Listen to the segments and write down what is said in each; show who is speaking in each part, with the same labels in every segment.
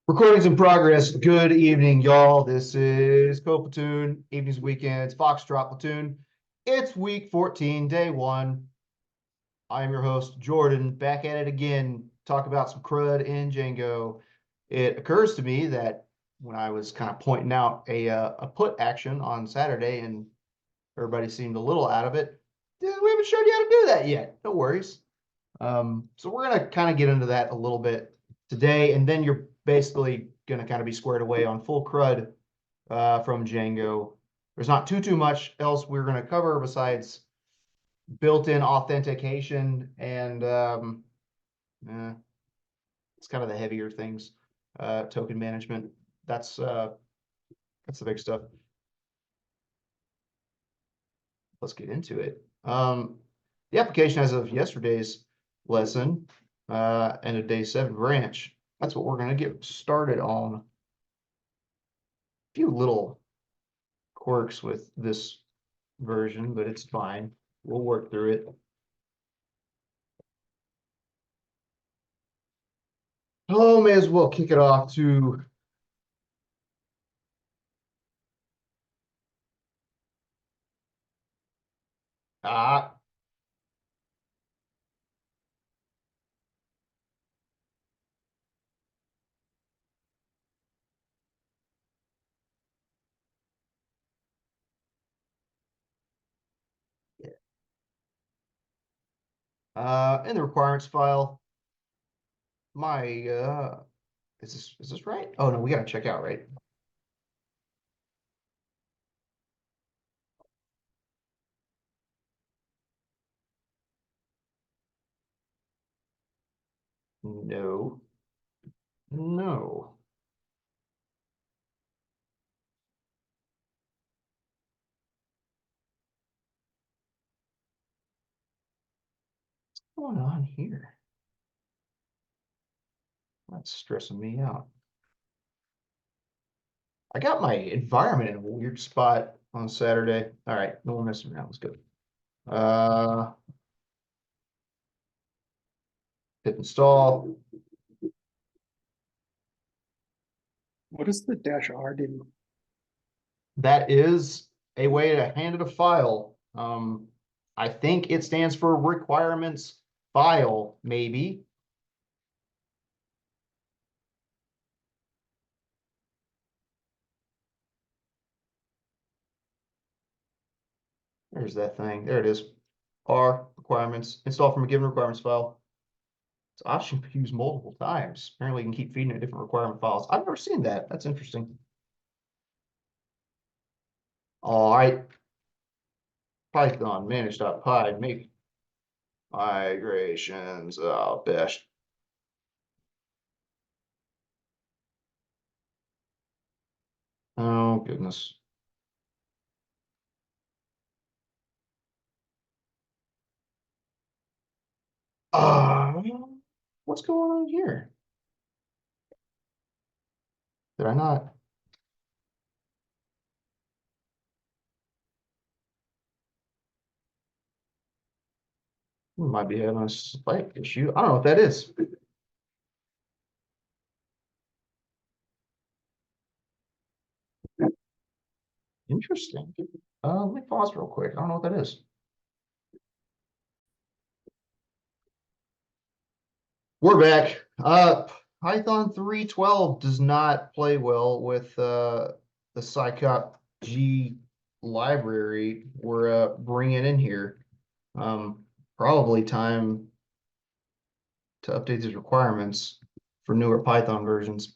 Speaker 1: Recordings in progress. Good evening, y'all. This is Platoon, evenings, weekends, Foxtrot Platoon. It's week 14, day one. I am your host, Jordan, back at it again. Talk about some CRUD in Django. It occurs to me that when I was kind of pointing out a put action on Saturday and everybody seemed a little out of it, we haven't showed you how to do that yet. No worries. So we're going to kind of get into that a little bit today, and then you're basically going to kind of be squared away on full CRUD from Django. There's not too much else we're going to cover besides built-in authentication and it's kind of the heavier things. Token management. That's the big stuff. Let's get into it. The application as of yesterday's lesson and a day 7 branch. That's what we're going to get started on. A few little quirks with this version, but it's fine. We'll work through it. Oh, may as well kick it off to in the requirements file. My is this right? Oh no, we gotta check out, right? No. No. What's going on here? That's stressing me out. I got my environment in a weird spot on Saturday. All right, no more messing around. Let's go. Hit install.
Speaker 2: What does the -R do?
Speaker 1: That is a way to hand it a file. I think it stands for requirements file, maybe. There's that thing. There it is. R requirements. Install from a given requirements file. It's option to use multiple times. Apparently, you can keep feeding it different requirement files. I've never seen that. That's interesting. All right. Python manage.py make migrations. Oh, best. Oh, goodness. Uh, what's going on here? Did I not? We might be having a slight issue. I don't know what that is. Interesting. Let me pause real quick. I don't know what that is. We're back. Python 3.12 does not play well with the scicop G library we're bringing in here. Probably time to update these requirements for newer Python versions.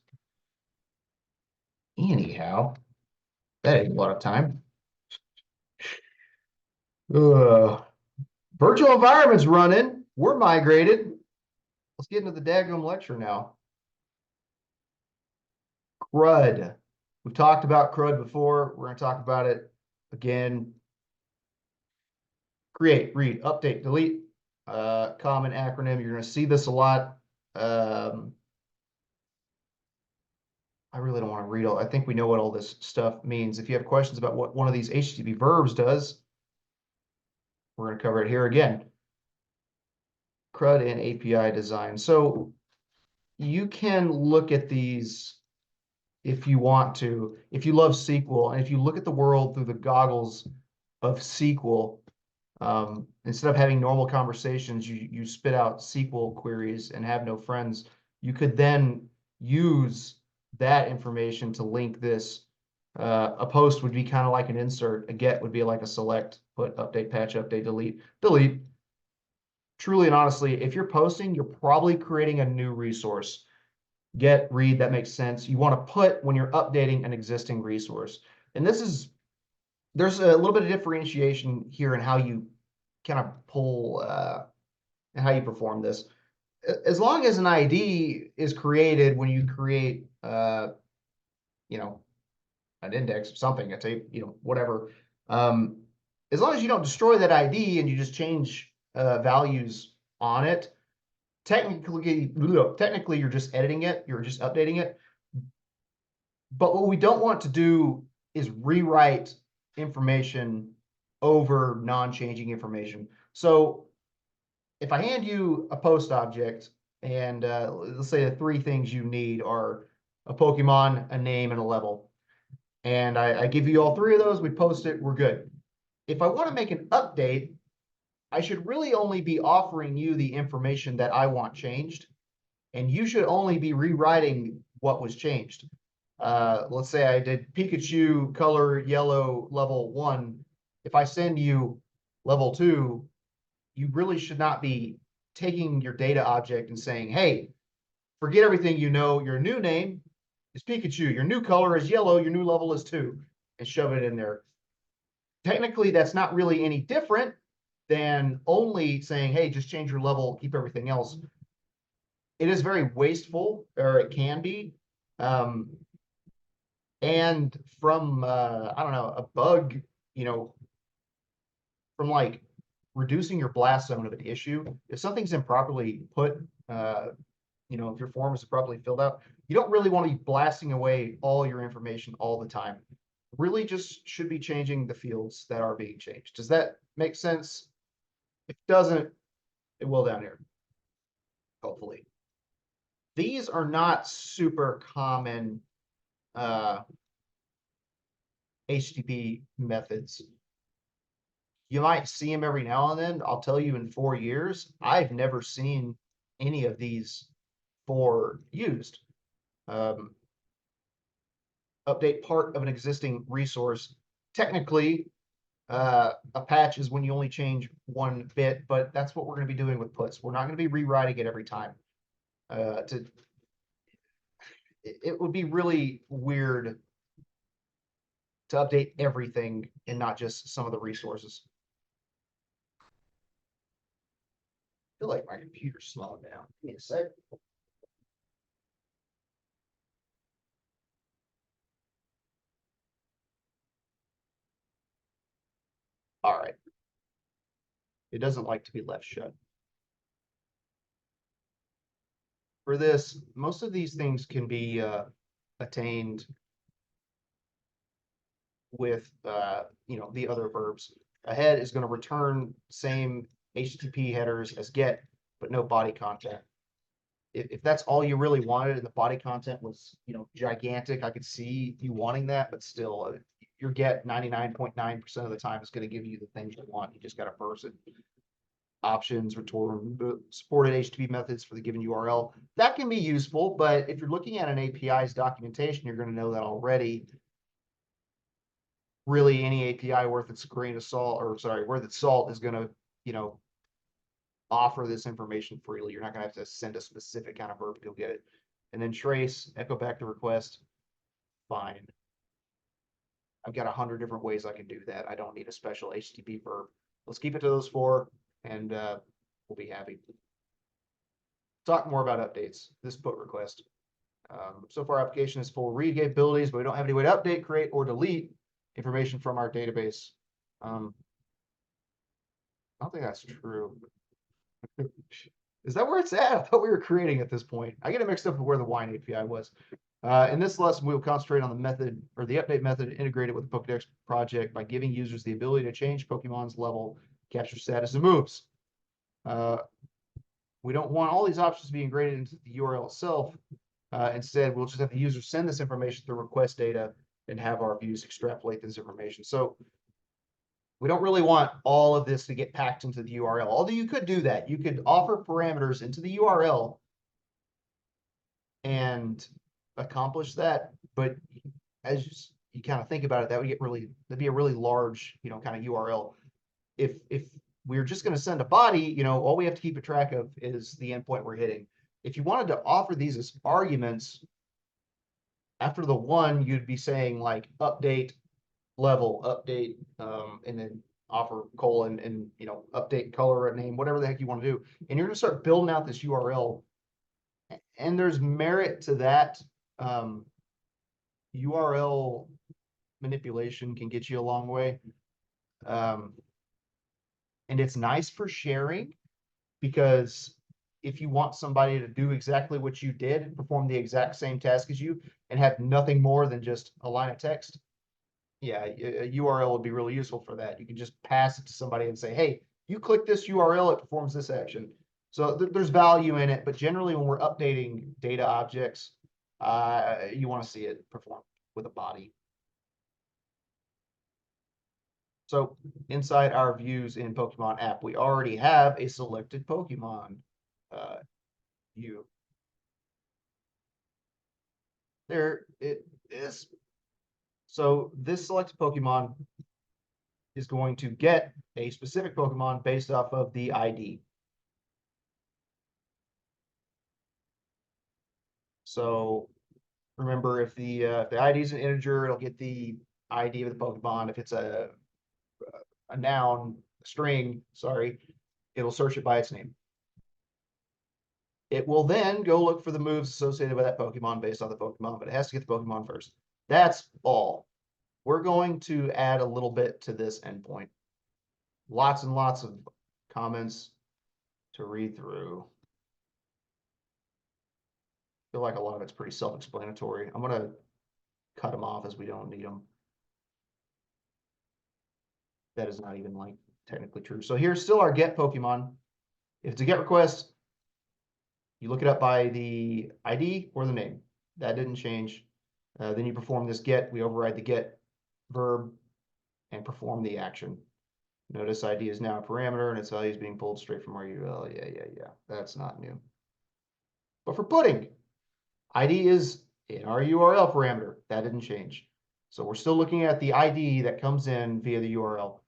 Speaker 1: Anyhow, that ain't a lot of time. Virtual environment's running. We're migrated. Let's get into the daggum lecture now. CRUD. We've talked about CRUD before. We're going to talk about it again. Create, read, update, delete. Common acronym. You're going to see this a lot. I really don't want to read all. I think we know what all this stuff means. If you have questions about what one of these HTTP verbs does, we're going to cover it here again. CRUD and API design. So you can look at these if you want to. If you love SQL, and if you look at the world through the goggles of SQL, instead of having normal conversations, you spit out SQL queries and have no friends. You could then use that information to link this. A post would be kind of like an insert. A get would be like a select, put, update, patch, update, delete, delete. Truly and honestly, if you're posting, you're probably creating a new resource. Get, read, that makes sense. You want to put when you're updating an existing resource. And there's a little bit of differentiation here in how you kind of pull and how you perform this. As long as an ID is created when you create, you know, an index, something, a tape, whatever. As long as you don't destroy that ID and you just change values on it, technically you're just editing it, you're just updating it. But what we don't want to do is rewrite information over non-changing information. So if I hand you a post object and let's say the three things you need are a Pokemon, a name, and a level, and I give you all three of those, we post it, we're good. If I want to make an update, I should really only be offering you the information that I want changed, and you should only be rewriting what was changed. Let's say I did Pikachu color yellow level 1. If I send you level 2, you really should not be taking your data object and saying, hey, forget everything you know, your new name is Pikachu, your new color is yellow, your new level is 2, and shove it in there. Technically, that's not really any different than only saying, hey, just change your level, keep everything else. It is very wasteful, or it can be. And from, I don't know, a bug, from like reducing your blast zone of an issue, if something's improperly put, if your form is properly filled out, you don't really want to be blasting away all your information all the time. Really just should be changing the fields that are being changed. Does that make sense? If it doesn't, it will down here, hopefully. These are not super common HTTP methods. You might see them every now and then. I'll tell you, in 4 years, I've never seen any of these 4 used. Update part of an existing resource. Technically, a patch is when you only change 1 bit, but that's what we're going to be doing with puts. We're not going to be rewriting it every time. It would be really weird to update everything and not just some of the resources. I feel like my computer's slowing down. Give me a sec. All right. It doesn't like to be left shut. For this, most of these things can be attained with the other verbs. A head is going to return same HTTP headers as get, but no body content. If that's all you really wanted and the body content was gigantic, I could see you wanting that, but still your get 99.9% of the time is going to give you the things you want. You just got to parse it. Options, return supported HTTP methods for the given URL. That can be useful, but if you're looking at an API's documentation, you're going to know that already. Really, any API worth its grain of salt, worth its salt, is going to, offer this information freely. You're not going to have to send a specific kind of verb to go get it. And then trace, echo back the request. Fine. I've got 100 different ways I can do that. I don't need a special HTTP verb. Let's keep it to those 4, and we'll be happy. Talk more about updates. This put request. So far, application is full read capabilities, but we don't have any way to update, create, or delete information from our database. I don't think that's true. Is that where it's at? I thought we were creating at this point. I get it mixed up with where the wine API was. In this lesson, we will concentrate on the method, or the update method, integrated with the Pokedex project by giving users the ability to change Pokemon's level, capture status, and moves. We don't want all these options to be integrated into the URL itself. Instead, we'll just have the user send this information through request data and have our views extrapolate this information. So we don't really want all of this to get packed into the URL, although you could do that. You could offer parameters into the URL and accomplish that. But as you kind of think about it, that'd be a really large, kind of URL. If we're just going to send a body, all we have to keep a track of is the endpoint we're hitting. If you wanted to offer these as arguments, after the one, you'd be saying like update level, update, and then offer colon and update color name, whatever the heck you want to do. And you're going to start building out this URL. And there's merit to that. URL manipulation can get you a long way. And it's nice for sharing, because if you want somebody to do exactly what you did, perform the exact same task as you, and have nothing more than just a line of text, yeah, a URL would be really useful for that. You can just pass it to somebody and say, hey, you click this URL, it performs this action. So there's value in it, but generally when we're updating data objects, you want to see it perform with a body. So inside our views in Pokemon app, we already have a selected Pokemon view. There it is. So this selected Pokemon is going to get a specific Pokemon based off of the ID. So remember, if the ID is an integer, it'll get the ID of the Pokemon. If it's a noun, a string, sorry, it'll search it by its name. It will then go look for the moves associated with that Pokemon based on the Pokemon, but it has to get the Pokemon first. That's all. We're going to add a little bit to this endpoint. Lots and lots of comments to read through. I feel like a lot of it's pretty self-explanatory. I'm going to cut them off as we don't need them. That is not even like technically true. So here's still our get Pokemon. If it's a get request, you look it up by the ID or the name. That didn't change. Then you perform this get. We override the get verb and perform the action. Notice ID is now a parameter and its value is being pulled straight from our URL. Yeah. That's not new. But for putting, ID is in our URL parameter. That didn't change. So we're still looking at the ID that comes in via the URL.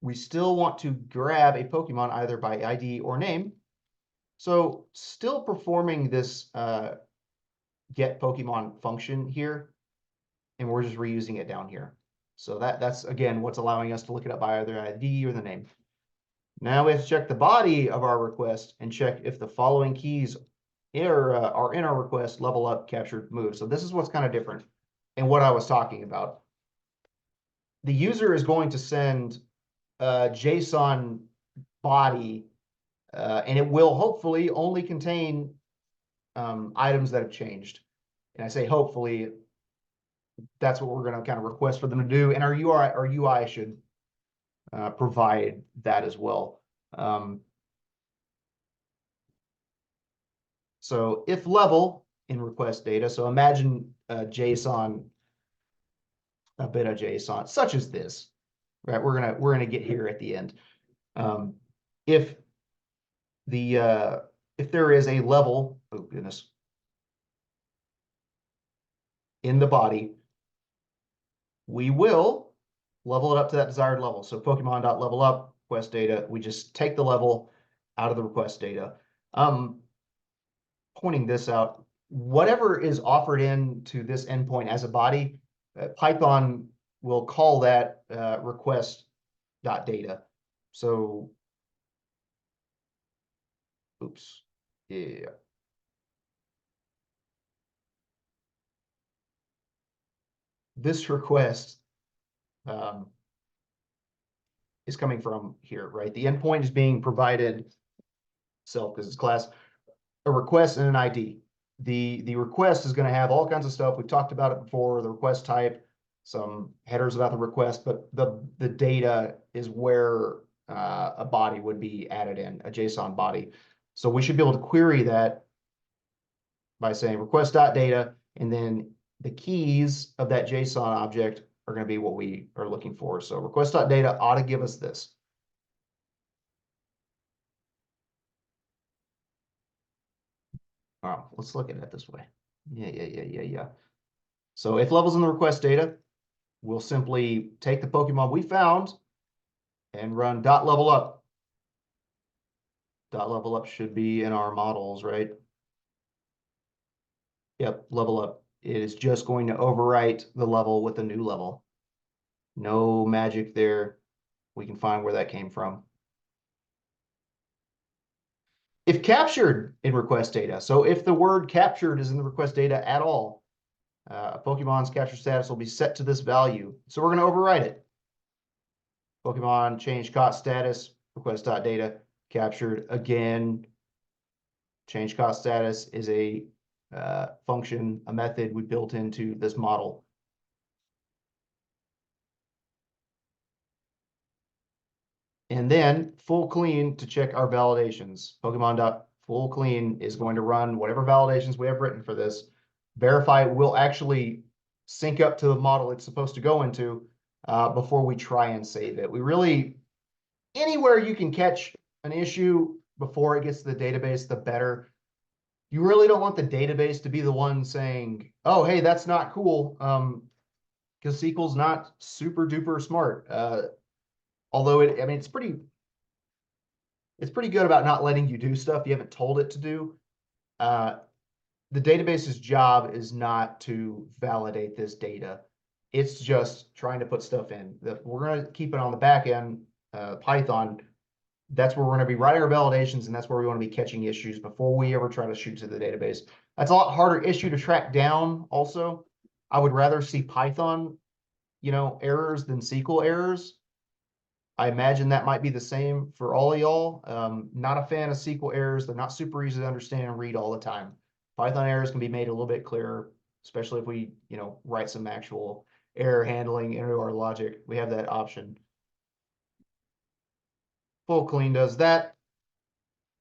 Speaker 1: We still want to grab a Pokemon either by ID or name. So still performing this get Pokemon function here, and we're just reusing it down here. So that's, again, what's allowing us to look it up by either ID or the name. Now we have to check the body of our request and check if the following keys are in our request: level up, captured, move. So this is what's kind of different and what I was talking about. The user is going to send a JSON body, and it will hopefully only contain items that have changed. And I say hopefully, that's what we're going to kind of request for them to do. And our UI should provide that as well. So if level in request data, so imagine JSON, a bit of JSON, such as this, right? We're gonna get here at the end. If there is a level, oh goodness, in the body, we will level it up to that desired level. So Pokemon.levelUp, request data, we just take the level out of the request data. Pointing this out, whatever is offered into this endpoint as a body, Python will call that request.data. So, oops, yeah. This request is coming from here, right? The endpoint is being provided self because it's class, a request and an ID. The request is going to have all kinds of stuff. We've talked about it before, the request type, some headers about the request, but the data is where a body would be added in, a JSON body. So we should be able to query that by saying request.data, and then the keys of that JSON object are going to be what we are looking for. So request.data ought to give us this. Oh, let's look at it this way. Yeah. So if level's in the request data, we'll simply take the Pokemon we found and run dot level up. Dot level up should be in our models, right? Yep, level up. It is just going to overwrite the level with a new level. No magic there. We can find where that came from. If captured in request data, so if the word captured is in the request data at all, a Pokemon's capture status will be set to this value. So we're going to overwrite it. Pokemon change caught status, request.data, captured again. Change caught status is a function, a method we built into this model. And then full clean to check our validations. Pokemon.full clean is going to run whatever validations we have written for this. Verify it will actually sync up to the model it's supposed to go into before we try and save it. We really, anywhere you can catch an issue before it gets to the database, the better. You really don't want the database to be the one saying, oh, hey, that's not cool. Because SQL's not super duper smart. Although it's pretty good about not letting you do stuff you haven't told it to do. The database's job is not to validate this data. It's just trying to put stuff in. We're going to keep it on the back end, Python. That's where we're going to be writing our validations, and that's where we want to be catching issues before we ever try to shoot to the database. That's a lot harder issue to track down also. I would rather see Python, errors than SQL errors. I imagine that might be the same for all of y'all. Not a fan of SQL errors. They're not super easy to understand and read all the time. Python errors can be made a little bit clearer, especially if we, write some actual error handling into our logic. We have that option. Full clean does that.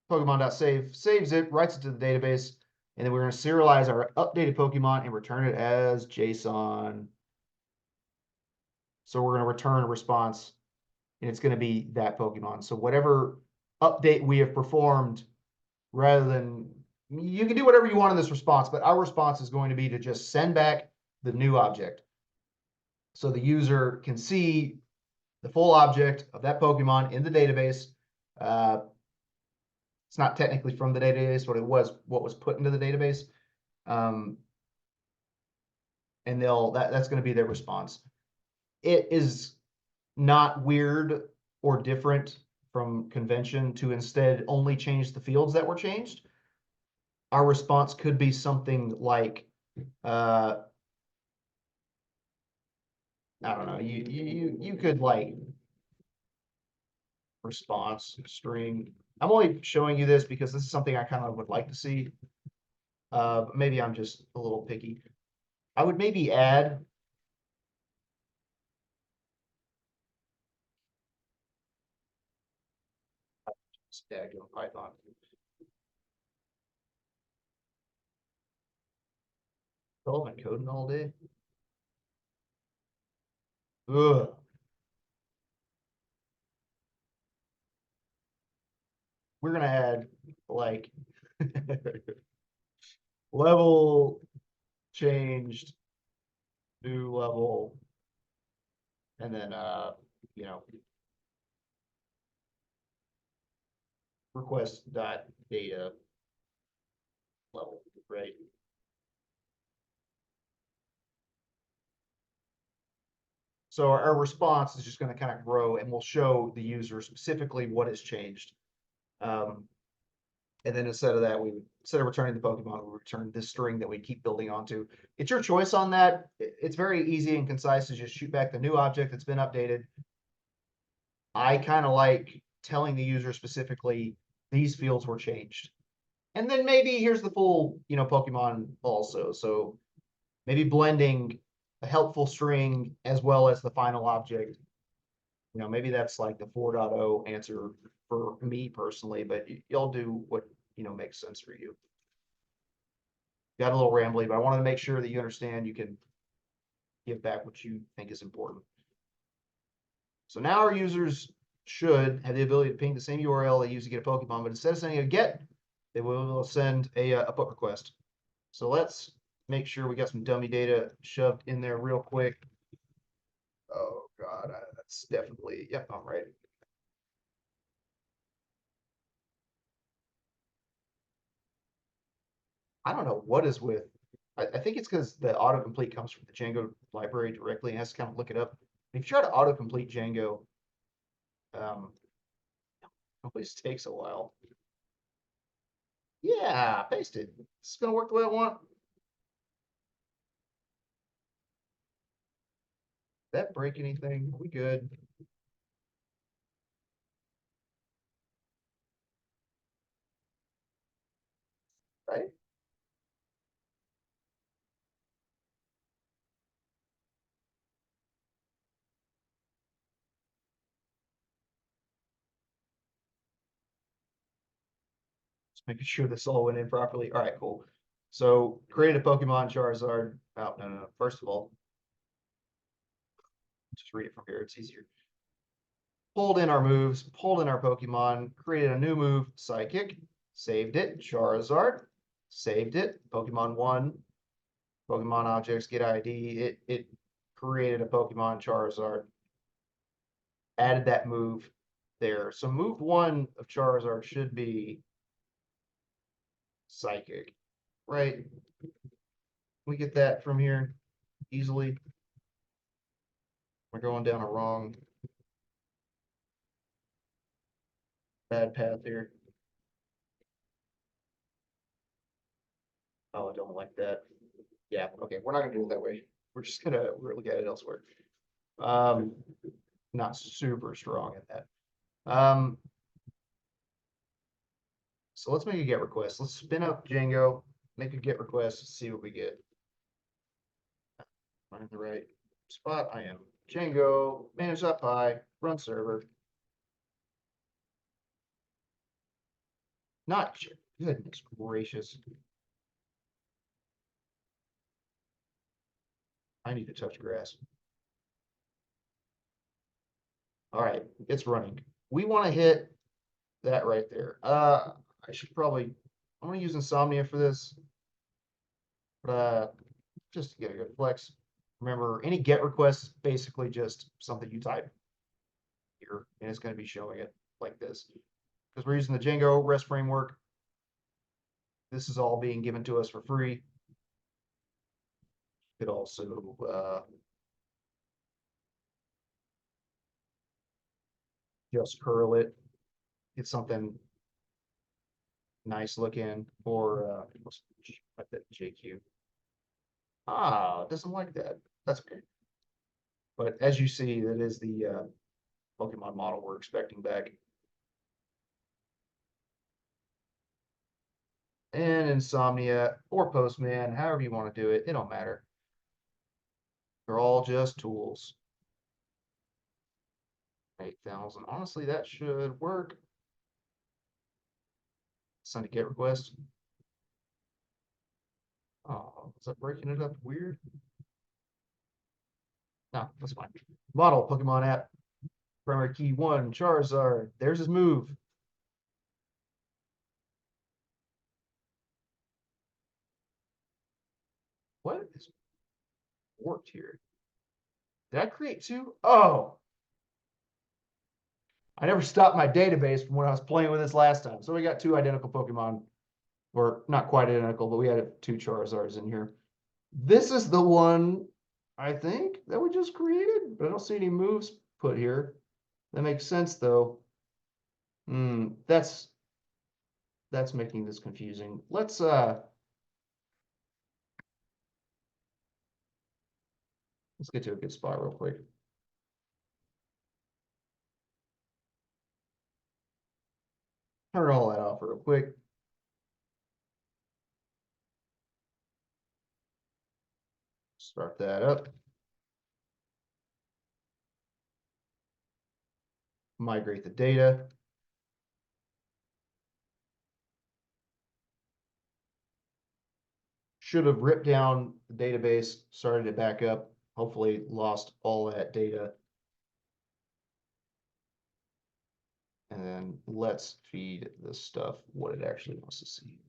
Speaker 1: Pokemon.save saves it, writes it to the database, and then we're going to serialize our updated Pokemon and return it as JSON. So we're going to return a response, and it's going to be that Pokemon. So whatever update we have performed, rather than, you can do whatever you want in this response, but our response is going to be to just send back the new object. So the user can see the full object of that Pokemon in the database. It's not technically from the database, but it was what was put into the database. And that's going to be their response. It is not weird or different from convention to instead only change the fields that were changed. Our response could be something like, I don't know, you could like response string. I'm only showing you this because this is something I kind of would like to see. Maybe I'm just a little picky. I would maybe add Django Python. Development coding all day. Ugh. We're gonna add like level changed, new level, and then request.data level, right? So our response is just going to kind of grow, and we'll show the user specifically what has changed. And then instead of returning the Pokemon, we return this string that we keep building onto. It's your choice on that. It's very easy and concise to just shoot back the new object that's been updated. I kind of like telling the user specifically these fields were changed. And then maybe here's the full, Pokemon also. So maybe blending a helpful string as well as the final object. Maybe that's like the 4.0 answer for me personally, but y'all do what, makes sense for you. got a little rambly, but I wanted to make sure that you understand you can give back what you think is important. So now our users should have the ability to ping the same URL they use to get a Pokemon, but instead of sending a get, they will send a put request. So let's make sure we got some dummy data shoved in there real quick. Oh God, that's definitely, yep, I'm right. I don't know what is with, I think it's because the autocomplete comes from the Django library directly and has to kind of look it up. If you try to autocomplete Django, it always takes a while. Yeah, pasted. It's gonna work the way I want. That break anything? We good? Right? Just making sure this all went in properly. All right, cool. So created a Pokemon Charizard. Oh, no. First of all, just read it from here. It's easier. Pulled in our moves, pulled in our Pokemon, created a new move, Psychic, saved it, Charizard, saved it, Pokemon 1, Pokemon objects, get ID. It created a Pokemon Charizard, added that move there. So move 1 of Charizard should be Psychic, right? We get that from here easily. We're going down a wrong bad path here. Oh, I don't like that. Yeah, okay, we're not gonna do it that way. We're just gonna look at it elsewhere. Not super strong at that. So let's make a get request. Let's spin up Django, make a get request, see what we get. Am I in the right spot? I am. Django, manage.py, run server. Not goodness gracious. I need to touch grass. All right, it's running. We want to hit that right there. I should probably, I'm gonna use Insomnia for this. But just to get a good flex. Remember, any get request is basically just something you type here, and it's going to be showing it like this. Because we're using the Django REST framework. This is all being given to us for free. Could also just curl it, get something nice looking, or like that JQ. Ah, it doesn't like that. That's okay. But as you see, that is the Pokemon model we're expecting back. And Insomnia or Postman, however you want to do it, it don't matter. They're all just tools. 8,000. Honestly, that should work. Send a get request. Oh, is that breaking it up weird? No, that's fine. Model Pokemon app. Primary key 1, Charizard. There's his move. What is warped here? Did I create 2? Oh, I never stopped my database from when I was playing with this last time. So we got 2 identical Pokemon, or not quite identical, but we had 2 Charizards in here. This is the one, I think, that we just created, but I don't see any moves put here. That makes sense, though. That's making this confusing. Let's get to a good spot real quick. Turn all that off real quick. Start that up. Migrate the data. should have ripped down the database, started it back up, hopefully lost all that data. And then let's feed this stuff what it actually wants to see.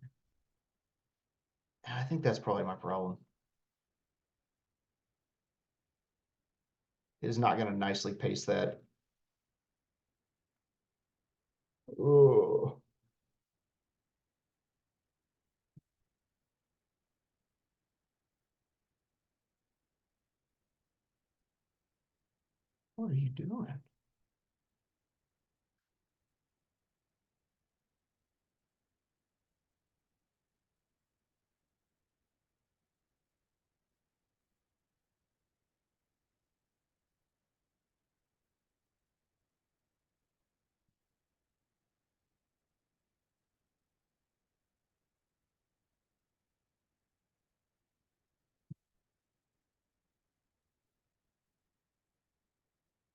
Speaker 1: And I think that's probably my problem. It is not going to nicely paste that. Oh. What are you doing?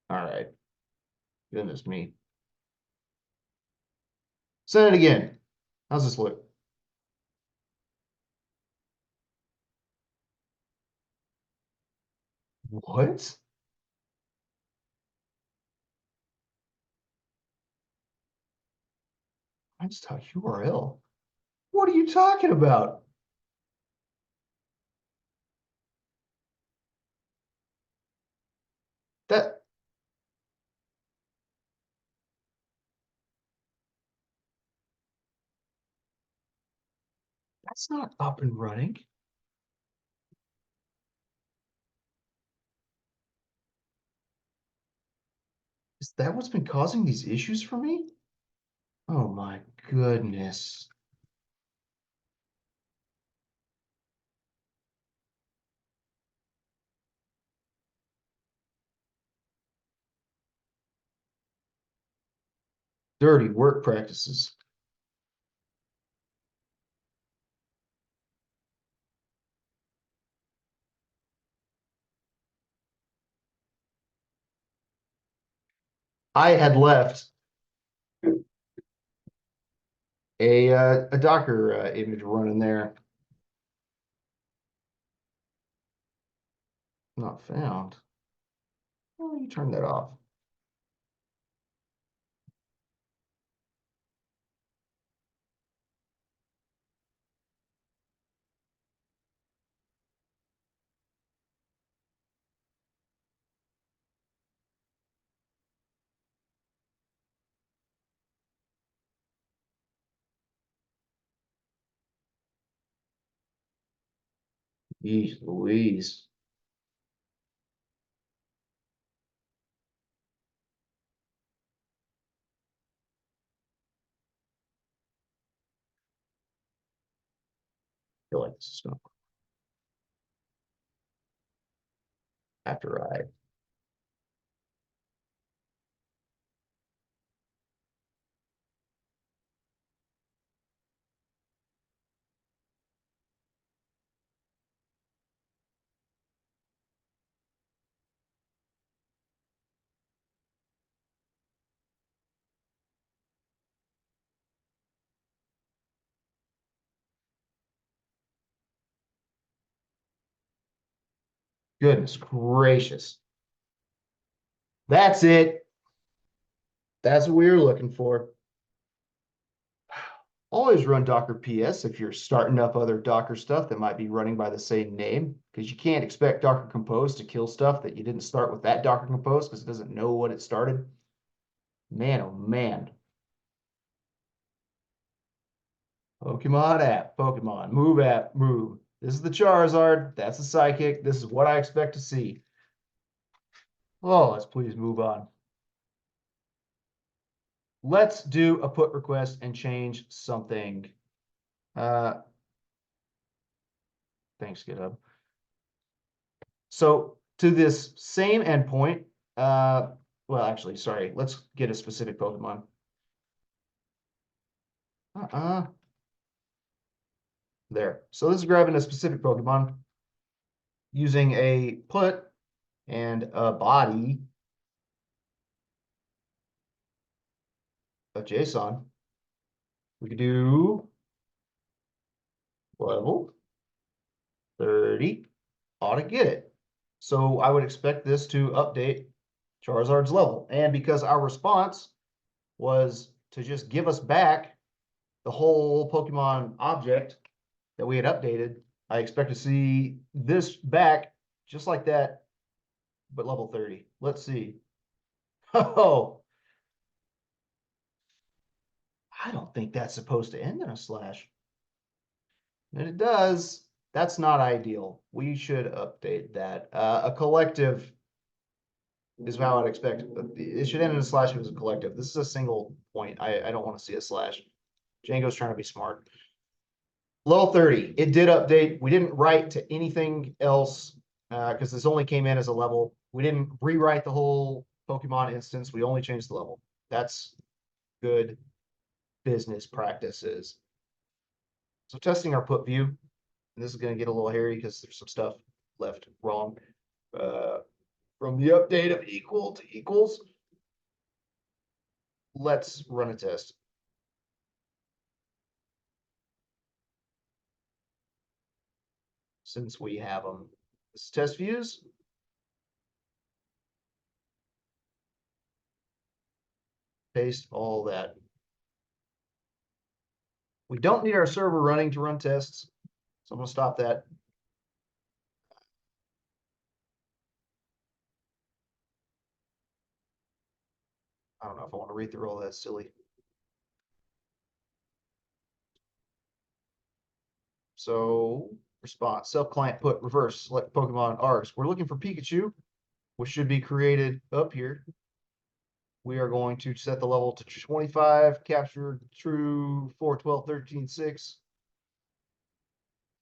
Speaker 1: All right. Goodness me. Say it again. How's this look? What? I just typed URL. What are you talking about? That's not up and running. Is that what's been causing these issues for me? Oh my goodness. Dirty work practices. I had left a Docker image running there. Not found. Oh, you turn that off. Jeez Louise. I feel like this is going to after I goodness gracious. That's it. That's what we were looking for. Always run Docker PS if you're starting up other Docker stuff that might be running by the same name, because you can't expect Docker Compose to kill stuff that you didn't start with that Docker Compose because it doesn't know what it started. Man, oh man. Pokemon app, Pokemon, move app, move. This is the Charizard. That's the Psychic. This is what I expect to see. Oh, let's please move on. Let's do a put request and change something. Thanks, GitHub. So to this same endpoint, well, actually, sorry, let's get a specific Pokemon. There. So this is grabbing a specific Pokemon using a put and a body of JSON. We could do level 30 ought to get it. So I would expect this to update Charizard's level. And because our response was to just give us back the whole Pokemon object that we had updated, I expect to see this back just like that, but level 30. Let's see. Oh, I don't think that's supposed to end in a slash. And it does. That's not ideal. We should update that. A collective is how I'd expect. It should end in a slash if it was a collective. This is a single point. I don't want to see a slash. Django's trying to be smart. Level 30, it did update. We didn't write to anything else because this only came in as a level. We didn't rewrite the whole Pokemon instance. We only changed the level. That's good business practices. So testing our put view. And this is going to get a little hairy because there's some stuff left wrong. From the update of equal to equals, let's run a test. Since we have them. This is test views. Paste all that. We don't need our server running to run tests, so I'm going to stop that. I don't know if I want to read through all that silly. So response, self-client put reverse, select Pokemon R's. We're looking for Pikachu, which should be created up here. We are going to set the level to 25, capture true 4, 12, 13, 6.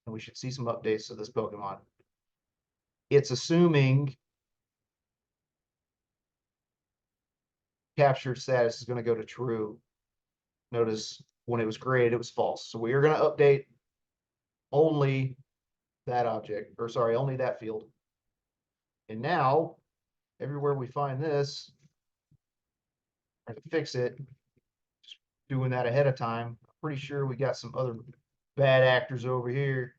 Speaker 1: And we should see some updates to this Pokemon. It's assuming capture status is going to go to true. Notice when it was created, it was false. So we are going to update only that object, or sorry, only that field. And now, everywhere we find this, I have to fix it. Just doing that ahead of time. I'm pretty sure we got some other bad actors over here.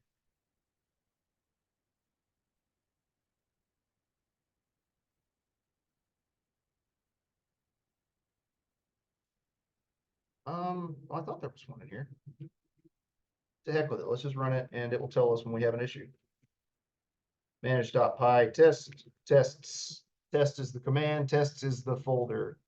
Speaker 1: I thought there was one in here. To heck with it. Let's just run it and it will tell us when we have an issue. Manage.py tests. Test is the command, tests is the folder.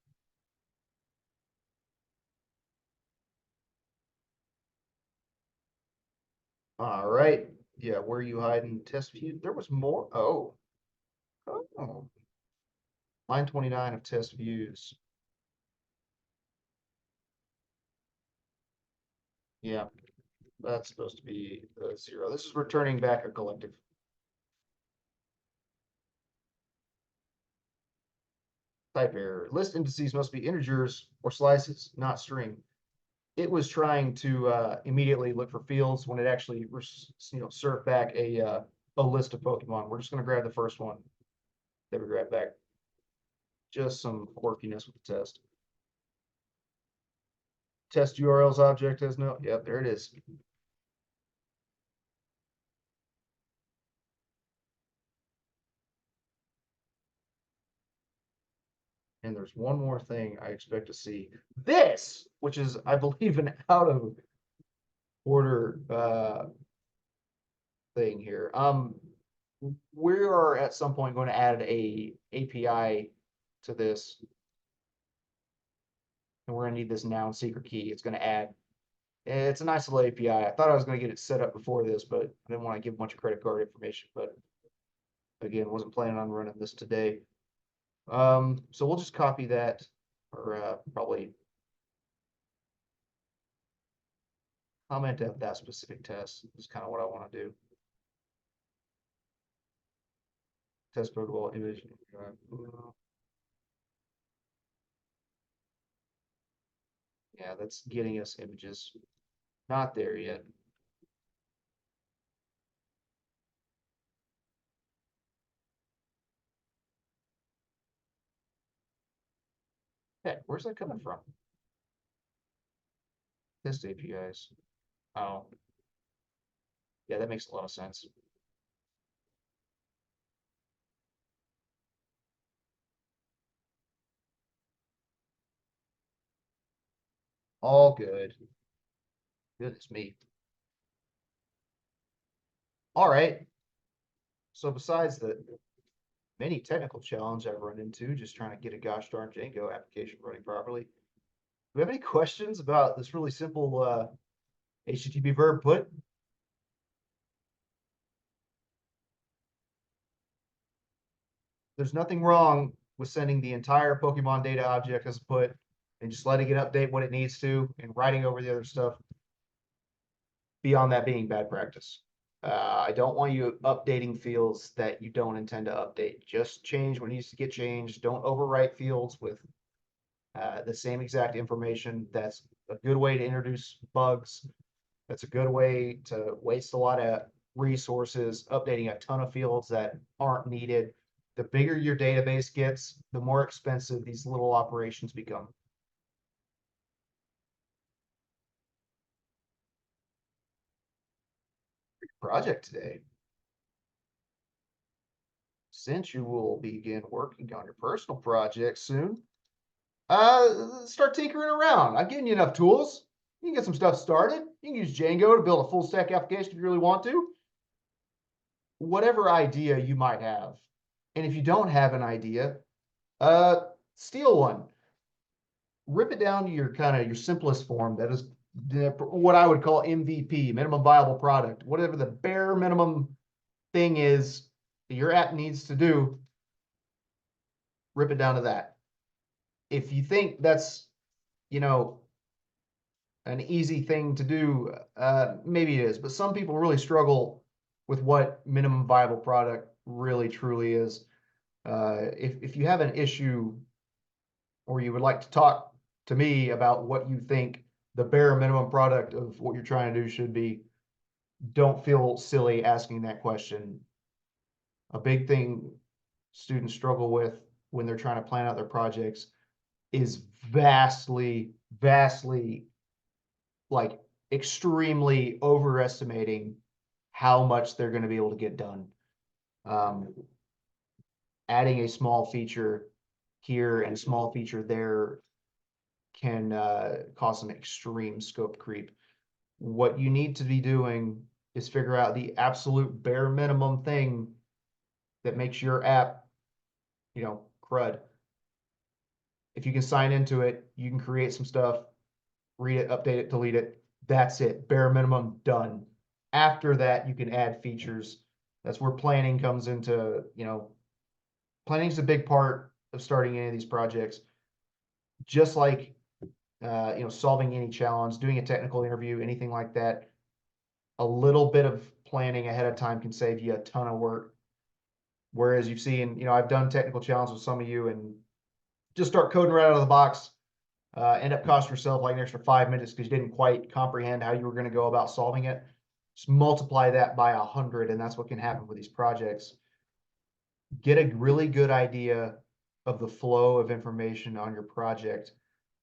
Speaker 1: All right. Yeah, where are you hiding? Test view. There was more. Oh. Oh. Line 29 of test views. Yeah, that's supposed to be 0. This is returning back a collective. Type error. List indices must be integers or slices, not string. It was trying to immediately look for fields when it actually served back a list of Pokemon. We're just going to grab the first one that we grabbed back. Just some quirkiness with the test. Test URLs object has no. Yep, there it is. And there's one more thing I expect to see. This, which is, I believe, an out of order thing here. We are at some point going to add a API to this. And we're going to need this noun secret key. It's going to add. It's a nice little API. I thought I was going to get it set up before this, but I didn't want to give a bunch of credit card information. But again, wasn't planning on running this today. So we'll just copy that, or probably comment at that specific test. Is kind of what I want to do. Test protocol image. Yeah, that's getting us images. Not there yet. Hey, where's that coming from? Test APIs. Oh. Yeah, that makes a lot of sense. All good. Goodness me. All right. So besides the many technical challenge I've run into just trying to get a gosh darn Django application running properly, do we have any questions about this really simple HTTP verb put? There's nothing wrong with sending the entire Pokemon data object as a put and just letting it update what it needs to and writing over the other stuff beyond that being bad practice. I don't want you updating fields that you don't intend to update. Just change what needs to get changed. Don't overwrite fields with the same exact information. That's a good way to introduce bugs. That's a good way to waste a lot of resources updating a ton of fields that aren't needed. The bigger your database gets, the more expensive these little operations become. Project today. Since you will begin working on your personal project soon, start tinkering around. I'm getting you enough tools. You can get some stuff started. You can use Django to build a full stack application if you really want to. Whatever idea you might have. And if you don't have an idea, steal one. Rip it down to your simplest form. That is what I would call MVP, minimum viable product. Whatever the bare minimum thing is that your app needs to do, rip it down to that. If you think that's, an easy thing to do, maybe it is, but some people really struggle with what minimum viable product really truly is. If you have an issue or you would like to talk to me about what you think the bare minimum product of what you're trying to do should be, don't feel silly asking that question. A big thing students struggle with when they're trying to plan out their projects is vastly, like extremely overestimating how much they're going to be able to get done. Adding a small feature here and a small feature there can cause some extreme scope creep. What you need to be doing is figure out the absolute bare minimum thing that makes your app, CRUD. If you can sign into it, you can create some stuff, read it, update it, delete it. That's it. Bare minimum, done. After that, you can add features. That's where planning comes into, planning is a big part of starting any of these projects. Just like, solving any challenge, doing a technical interview, anything like that, a little bit of planning ahead of time can save you a ton of work. Whereas you've seen, I've done technical challenges with some of you and just start coding right out of the box, end up costing yourself like an extra 5 minutes because you didn't quite comprehend how you were going to go about solving it. Just multiply that by 100, and that's what can happen with these projects. Get a really good idea of the flow of information on your project.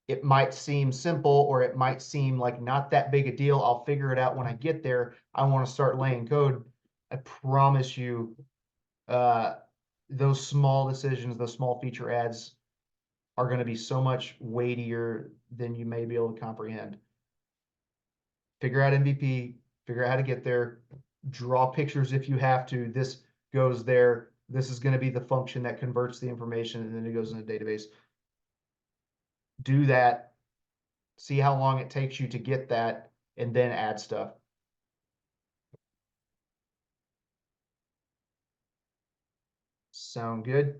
Speaker 1: It might seem simple or it might seem like not that big a deal. I'll figure it out when I get there. I want to start laying code. I promise you, those small decisions, those small feature adds are going to be so much weightier than you may be able to comprehend. Figure out MVP, figure out how to get there, draw pictures if you have to. This goes there. This is going to be the function that converts the information and then it goes in the database. Do that, see how long it takes you to get that, and then add stuff. Sound good?